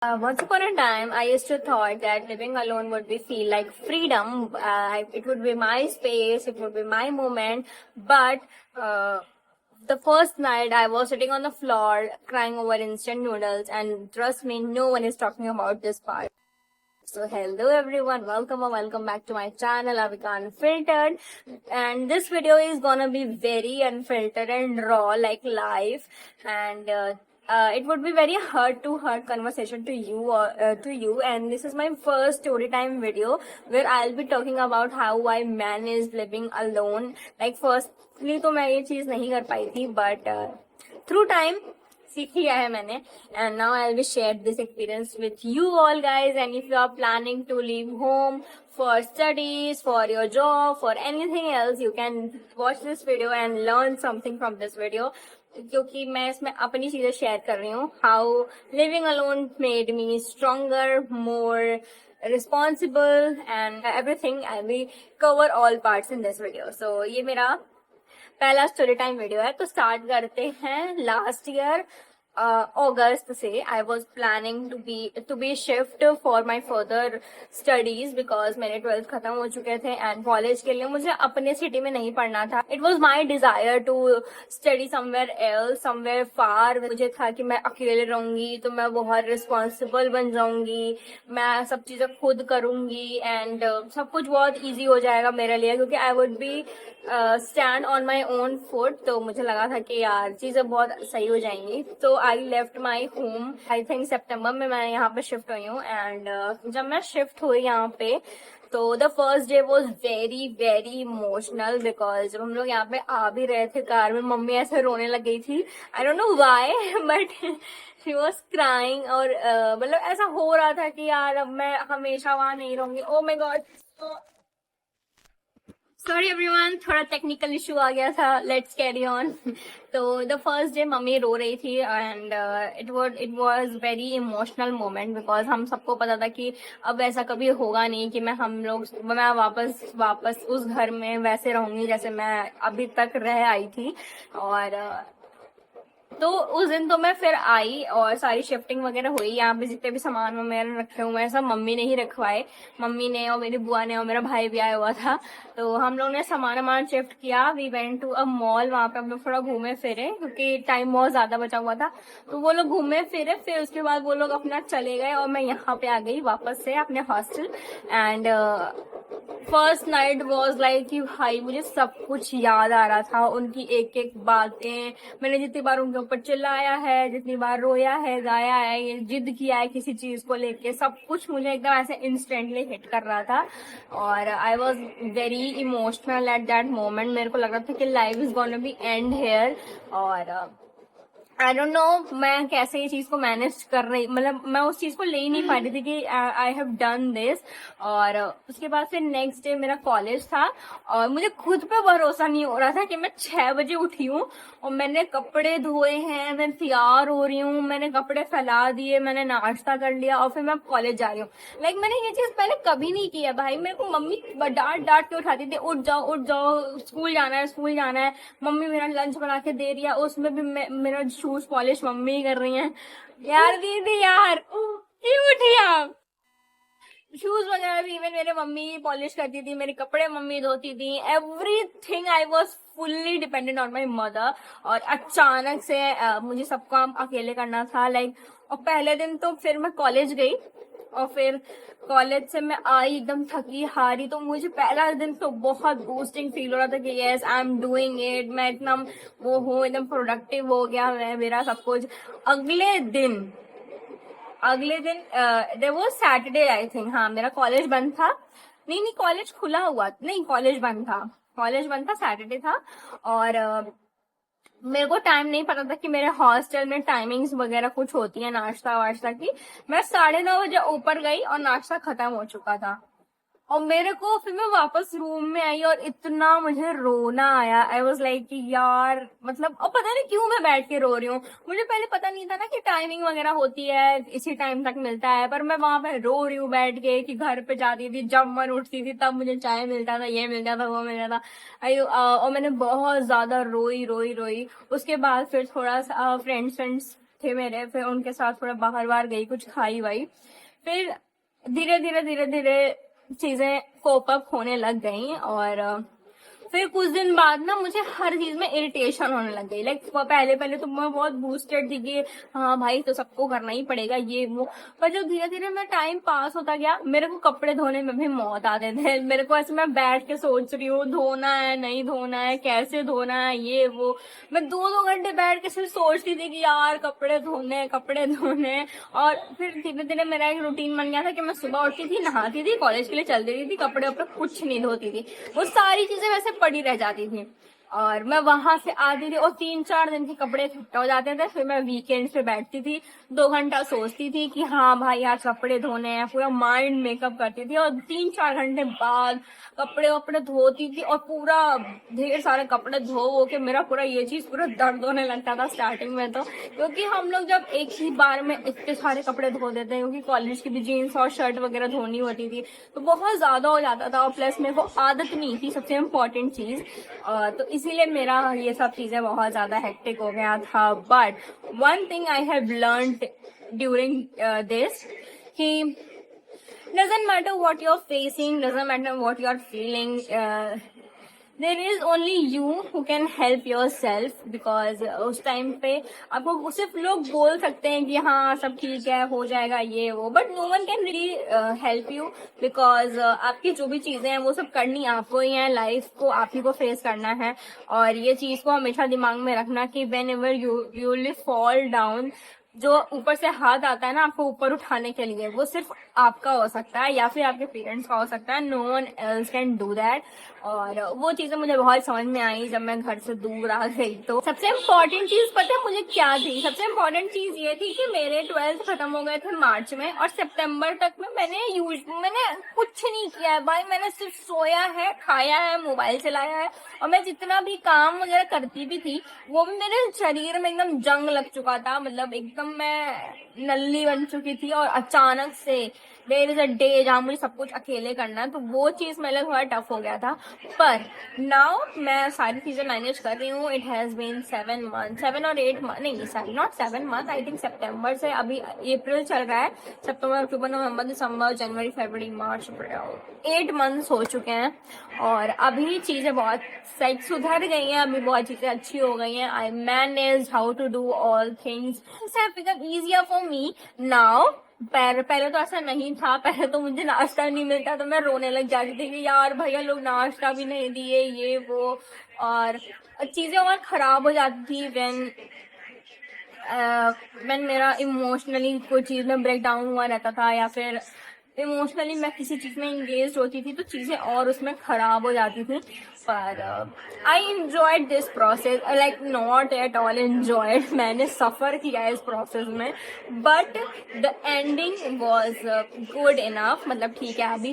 Once upon a time, I used to thought that living alone would be feel like freedom. It would be my space. It would be my moment. But the first night, I was sitting on the floor crying over instant noodles, and trust me, no one is talking about this part. So hello everyone, welcome or welcome back to my channel Avika Unfiltered, and this video is gonna be very unfiltered and raw like life, and it would be very heart to heart conversation to you, and this is my first story time video where I'll be talking about how I managed living alone. Like firstly तो मैं ये चीज नहीं कर पाई थी, but through time सीख लिया है मैंने, and now I'll be share this experience with you all guys. And if you are planning to leave home for studies, for your job, for anything else, you can watch this video and learn something from this video, क्योंकि मैं इसमें अपनी चीजें share कर रही हूँ. How living alone made me stronger, more responsible and everything. I will cover all parts in this video. So ये मेरा पहला स्टोरी टाइम वीडियो है. तो स्टार्ट करते हैं. लास्ट ईयर अगस्त से I was planning to be shift for my further studies, because मेरे 12th खत्म हो चुके थे एंड कॉलेज के लिए मुझे अपने सिटी में नहीं पढ़ना था. It was my desire to study somewhere else, somewhere far. मुझे था कि मैं अकेले रहूंगी तो मैं बहुत रिस्पॉन्सिबल बन जाऊंगी, मैं सब चीजें खुद करूंगी एंड सब कुछ बहुत ईजी हो जाएगा मेरे लिए, क्योंकि I would be stand on my own foot. तो मुझे लगा था कि यार चीजें बहुत सही हो जाएंगी. तो I left my home, I think सितंबर में मैं यहाँ पे शिफ्ट हुई हूँ. एंड जब मैं शिफ्ट हुई यहाँ पे तो the first day was very very emotional, because जब हम लोग यहाँ पे आ भी रहे थे कार में, मम्मी ऐसे रोने लग गई थी. I don't know why but she was crying. और मतलब ऐसा हो रहा था कि यार अब मैं हमेशा वहां नहीं रहूंगी. Oh my God, sorry everyone, थोड़ा टेक्निकल इशू आ गया था. Let's carry on. तो द फर्स्ट डे मम्मी रो रही थी and it was very emotional moment, because हम सबको पता था कि अब ऐसा कभी होगा नहीं कि मैं वापस उस घर में वैसे रहूंगी जैसे मैं अभी तक रह आई थी. और तो उस दिन तो मैं फिर आई और सारी शिफ्टिंग वगैरह हुई. यहाँ पे जितने भी सामान वगैरह रखे हुए हैं सब मम्मी ने ही रखवाए. मम्मी ने और मेरी बुआ ने और मेरा भाई भी आया हुआ था. तो हम लोग ने सामान शिफ्ट किया. We went to a mall. वहां पे हम लोग थोड़ा घूमे फिरे क्योंकि टाइम बहुत ज्यादा बचा हुआ था. तो वो लोग घूमे फिरे, फिर उसके बाद वो लोग अपना चले गए और मैं यहाँ पे आ गई वापस से अपने hostel. And first night was like कि भाई मुझे सब कुछ याद आ रहा था, उनकी एक एक बातें. मैंने जितनी बार उनके ऊपर चिल्लाया है, जितनी बार रोया है, गाया है, ये जिद किया है किसी चीज को लेके, सब कुछ मुझे एकदम ऐसे इंस्टेंटली हिट कर रहा था. और I was very emotional at that moment. मेरे को लग रहा था कि life is gonna be end here. और आई डोंट नो मैं कैसे ये चीज को मैनेज कर रही, मतलब मैं उस चीज को ले ही नहीं पा रही थी कि आई हैव डन दिस. और उसके बाद फिर नेक्स्ट डे मेरा कॉलेज था और मुझे खुद पे भरोसा नहीं हो रहा था कि मैं 6 बजे उठी हूँ और मैंने कपड़े धोए हैं, मैं तैयार हो रही हूँ, मैंने कपड़े फैला दिए, मैंने नाश्ता कर लिया और फिर मैं कॉलेज जा रही हूँ. लाइक मैंने ये चीज पहले कभी नहीं किया भाई. मेरे को मम्मी डांट के उठाती थी, उठ जाओ स्कूल जाना है, स्कूल जाना है. मम्मी मेरा लंच बना के दे रही है, उसमें भी मेरा शूज पॉलिश मम्मी ही कर रही हैं. यार दीदी यार क्यों उठी आप. शूज वगैरह भी इवन मेरे मम्मी पॉलिश करती थी, मेरे कपड़े मम्मी धोती थी. Everything I was fully dependent on my mother. और अचानक से मुझे सब काम अकेले करना था. लाइक और पहले दिन तो फिर मैं कॉलेज गई और फिर कॉलेज से मैं आई एकदम थकी हारी. तो मुझे पहला दिन तो बहुत बूस्टिंग फील हो रहा था कि yes I am doing it. मैं एकदम वो हूँ, एकदम प्रोडक्टिव हो गया मैं, मेरा सब कुछ. अगले दिन there was Saturday I think. हाँ मेरा कॉलेज बंद था. नहीं कॉलेज खुला हुआ नहीं, कॉलेज बंद था. सैटरडे था. और मेरे को टाइम नहीं पता था कि मेरे हॉस्टल में टाइमिंग्स वगैरह कुछ होती है नाश्ता वाश्ता की. मैं 9:30 बजे ऊपर गई और नाश्ता खत्म हो चुका था. और मेरे को फिर मैं वापस रूम में आई और इतना मुझे रोना आया. आई वॉज लाइक कि यार मतलब, और पता नहीं क्यों मैं बैठ के रो रही हूँ. मुझे पहले पता नहीं था ना कि टाइमिंग वगैरह होती है, इसी टाइम तक मिलता है. पर मैं वहां पे रो रही हूँ बैठ के कि घर पे जाती थी, जब मन उठती थी तब मुझे चाय मिलता था, ये मिलता था, वो मिलता था. और मैंने बहुत ज्यादा रोई. उसके बाद फिर थोड़ा सा फ्रेंड्स थे मेरे, फिर उनके साथ थोड़ा बाहर बाहर गई, कुछ खाई वाई, फिर धीरे धीरे धीरे धीरे चीजें कोप अप होने लग गई। और फिर कुछ दिन बाद ना मुझे हर चीज में इरिटेशन होने लग गई। लाइक पहले पहले तो मैं बहुत बूस्टेड थी कि हाँ भाई तो सबको करना ही पड़ेगा ये वो, पर जब धीरे धीरे मैं टाइम पास होता गया, मेरे को कपड़े धोने में भी मौत आते थे। मेरे को ऐसे मैं बैठ के सोच रही हूँ धोना है नहीं धोना है, कैसे धोना है ये वो, मैं 2-2 घंटे बैठ के सिर्फ सोचती थी कि यार कपड़े धोने हैं, कपड़े धोने हैं। और फिर धीरे धीरे मेरा एक रूटीन बन गया था कि मैं सुबह उठती थी, नहाती थी, कॉलेज के लिए चल देती थी, कपड़े वपड़े कुछ नहीं धोती थी, वो सारी चीजें वैसे पड़ी रह जाती थी। और मैं वहां से आती थी और 3-4 दिन के कपड़े इकट्ठा हो जाते थे। फिर मैं वीकेंड पे बैठती थी, 2 घंटा सोचती थी कि हाँ भाई आज कपड़े धोने हैं, पूरा माइंड मेकअप करती थी, और 3-4 घंटे बाद कपड़े वपड़े धोती थी। और पूरा ढेर सारे कपड़े धो के मेरा पूरा ये चीज पूरा दर्द होने लगता था स्टार्टिंग में तो, क्योंकि हम लोग जब एक ही बार में इतने सारे कपड़े धो देते हैं, क्योंकि कॉलेज की भी जीन्स और शर्ट वगैरह धोनी होती थी, तो बहुत ज्यादा हो जाता था। और प्लस मेरे को आदत नहीं थी, सबसे इम्पोर्टेंट चीज, तो इसीलिए मेरा ये सब चीजें बहुत ज्यादा हेक्टिक हो गया था। But one thing I have learned during this कि doesn't matter what you're facing, doesn't matter what you're feeling, there is only you who can help yourself, because उस टाइम पे आपको सिर्फ लोग बोल सकते हैं कि हाँ सब ठीक है हो जाएगा ये वो, but no one can really help you, because आपकी जो भी चीजें हैं वो सब करनी आपको ही है, लाइफ को आप ही को फेस करना है। और ये चीज को हमेशा दिमाग में रखना कि whenever you will fall down, जो ऊपर से हाथ आता है ना आपको ऊपर उठाने के लिए, वो सिर्फ आपका हो सकता है या फिर आपके पेरेंट्स का हो सकता है, no one else can do that. और वो चीजें मुझे बहुत समझ में आई जब मैं घर से दूर आ गई। तो सबसे इम्पोर्टेंट चीज पता है मुझे क्या थी? सबसे इम्पोर्टेंट चीज ये थी कि मेरे 12th खत्म हो गए थे मार्च में, और सितंबर तक में मैंने कुछ नहीं किया है भाई, मैंने सिर्फ सोया है, खाया है, मोबाइल चलाया है। और मैं जितना भी काम वगैरह करती भी थी वो भी मेरे शरीर में एकदम जंग लग चुका था, मतलब एकदम मैं नल्ली बन चुकी थी। और अचानक से देयर इज अ डे जहाँ मुझे सब कुछ अकेले करना है, तो वो चीज मेरे लिए थोड़ा टफ हो गया था। पर नाउ मैं सारी चीजें मैनेज कर रही हूँ। It has been 7 months, 7 or 8 months, नहीं नॉट 7 months, आई थिंक सितंबर से, अभी अप्रैल चल रहा है, सितंबर अक्टूबर नवंबर दिसंबर जनवरी फरवरी मार्च अप्रैल, 8 months हो चुके हैं। और अभी चीजें बहुत सही सुधर गई हैं, अभी बहुत चीजें अच्छी हो गई हैं। I manage how to do all things, have become easier for me now. पहले तो ऐसा नहीं था, पहले तो मुझे नाश्ता नहीं मिलता तो मैं रोने लग जाती थी कि यार भैया लोग नाश्ता भी नहीं दिए ये वो, और चीजें और खराब हो जाती थी व्हेन मेरा इमोशनली कोई चीज में ब्रेक डाउन हुआ रहता था, या फिर इमोशनली मैं किसी चीज में इंगेज होती थी तो चीजें और उसमें खराब हो जाती थी। पर I enjoyed this process, like not at all enjoyed, मैंने सफर किया है इस प्रोसेस में, but the ending was good enough. मतलब ठीक है, अभी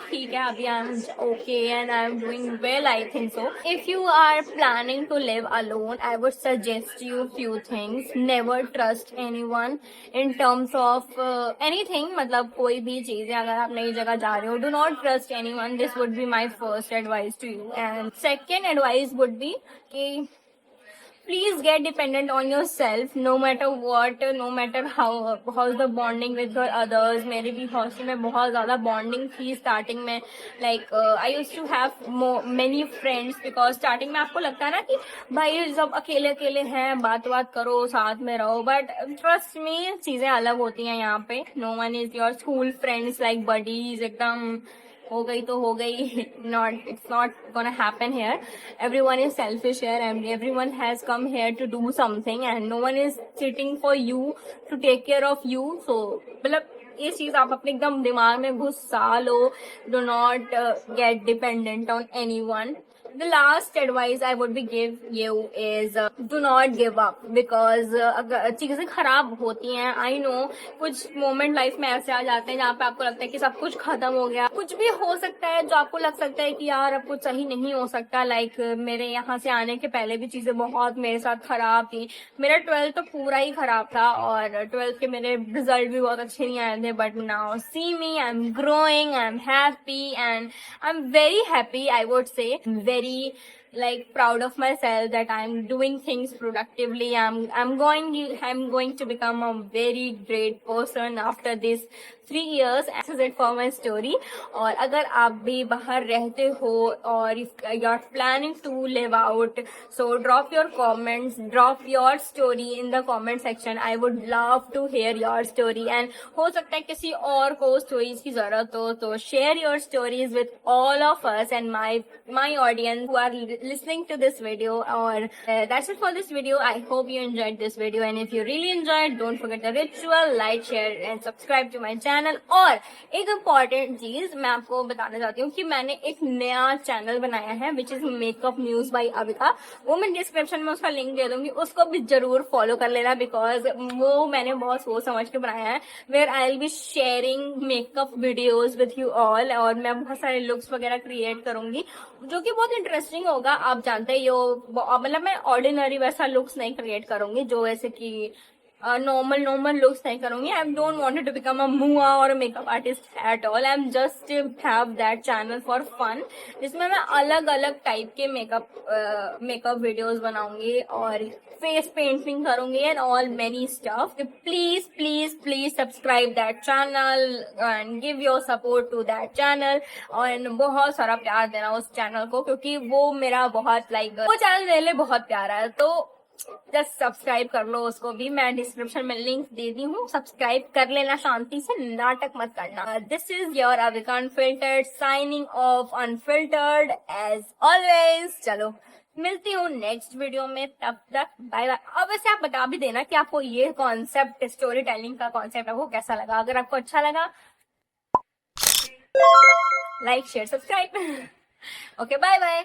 ठीक है, अभी I am okay and I am doing well, I think so. If you are planning to live alone, I would suggest you few things. Never trust anyone in terms of anything, मतलब कोई भी चीजें अगर आप नई जगह जा रहे हो, do not trust anyone, this would be my first advice to you. And second advice would be कि please get dependent on yourself, no matter what, no matter how's the bonding with your others। मेरे भी hostel में बहुत ज्यादा bonding थी starting में, like I used to have many friends, because starting में आपको लगता है ना कि भाई जब अकेले अकेले हैं बात करो साथ में रहो, बट ट्रस्ट मी चीजें अलग होती हैं यहाँ पे। No one is your school friends like buddies, एकदम हो गई तो हो गई, not it's not gonna happen here। everyone is selfish here and everyone has come here to do something and no one is sitting for you to take care of you। so मतलब ये चीज आप अपने एकदम दिमाग में घुसा लो, do not get dependent on anyone। The last advice I would be give you is do not give up, because अगर चीजें खराब होती हैं, I know कुछ मोमेंट लाइफ में ऐसे आ जाते हैं जहाँ पे आपको लगता है कि सब कुछ खत्म हो गया, कुछ भी हो सकता है जो आपको लग सकता है कि यार अब कुछ सही नहीं हो सकता। लाइक मेरे यहाँ से आने के पहले भी चीजें बहुत मेरे साथ खराब थी, मेरा 12th तो पूरा ही खराब था और 12th के मेरे रिजल्ट भी बहुत अच्छे नहीं आए थे, but now see me, I am growing, I am happy and I am very happy, I would say very like proud of myself that I'm doing things productively. I'm going to become a very great person after this 3 years. This is it for my story. और अगर आप भी बाहर रहते हो और if you're planning to live out, so drop your comments, drop your story in the comment section. I would love to hear your story. And हो सकता है किसी और को stories की जरूरत हो, तो share your stories with all of us and my audience who are listening to this video. Or that's it for this video. I hope you enjoyed this video, and if you really enjoyed, don't forget the ritual, like, share and subscribe to my channel. और एक important चीज मैं आपको बताना चाहती हूँ कि मैंने एक नया चैनल बनाया है which is makeup news by Avika. वो मैं डिस्क्रिप्शन में उसका लिंक दे दूंगी, उसको भी जरूर फॉलो कर लेना, बिकॉज वो मैंने बहुत सोच समझ के बनाया है, where I will be sharing makeup videos with you all. और मैं बहुत सारे लुक्स वगैरह क्रिएट करूंगी जो कि बहुत इंटरेस्टिंग होगा. आप जानते ही हो, मतलब मैं ऑर्डिनरी वैसा लुक्स नहीं क्रिएट करूंगी जो ऐसे कि नॉर्मल लुक्स नहीं करूंगी. I don't wanted to become a MUA और makeup artist at all. I am just have that channel for fun, जिसमें मैं अलग अलग टाइप के मेकअप वीडियोस बनाऊंगी और फेस पेंटिंग करूंगी and all many stuff. Please please please subscribe that channel and give your support to that channel. और बहुत सारा प्यार देना उस चैनल को, क्योंकि वो मेरा बहुत वो चैनल मेरे लिए बहुत प्यारा है. तो जस्ट सब्सक्राइब कर लो उसको भी. मैं डिस्क्रिप्शन में लिंक दे दी हूँ, सब्सक्राइब कर लेना, शांति से नाटक मत करना. This is your Avika unfiltered signing off, unfiltered as always. चलो मिलती हूँ नेक्स्ट वीडियो में, तब तक बाय बाय. अब वैसे आप बता भी देना कि आपको ये कॉन्सेप्ट, स्टोरी टेलिंग का कॉन्सेप्ट है वो कैसा लगा. अगर आपको अच्छा लगा, like share subscribe. Okay bye bye.